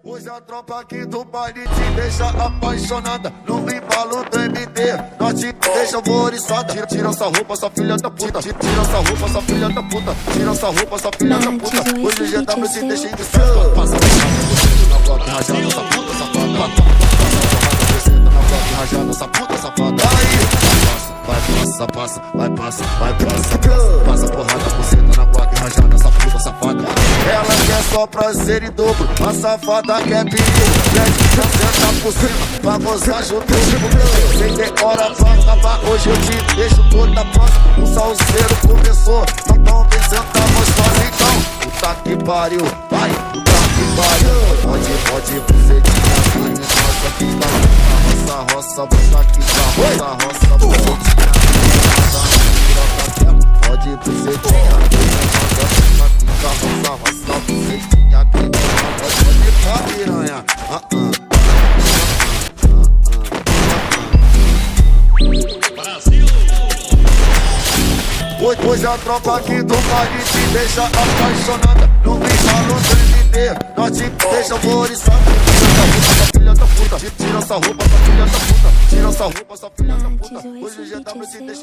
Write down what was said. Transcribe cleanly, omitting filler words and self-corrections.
Hoje a tropa aqui do baile te deixa apaixonada. No embalo do MD, nós te deixa alvoriçada. Tira essa roupa, sua filha da puta. Tira essa roupa, sua filha da puta. Tira essa roupa, sua filha da puta. Hoje o GW se deixa indiscreto. Passa na bloco, rajada essa puta safada. Passa na bloco, rajada essa puta safada. Passa, vai passa. Passa porrada, buceta na bloco, rajada essa puta safada. Ela quer só prazer em dobro, a safada quer perigo. Senta por cima, pra gozar junto comigo. Sem ter hora pra acabar, hoje eu te deixo toda próxima. O salseiro começou, então vem sentar gostosa. Então, puta que pariu, vai, puta que pariu. Pode, bucetinha, carne, roça, que tá roça, bucha que tá roça, bucetinha. Pode, bucetinha, carne, roça, bucetinha, pode ficar piranha. Hoje a tropa aqui do baile te deixa apaixonada. No embalo do MD, nós te deixa alvoriçada. Tira essa roupa, sua filha da puta. Tira essa roupa, sua filha da puta. Tira essa roupa, sua filha da puta. Hoje o GW se deixa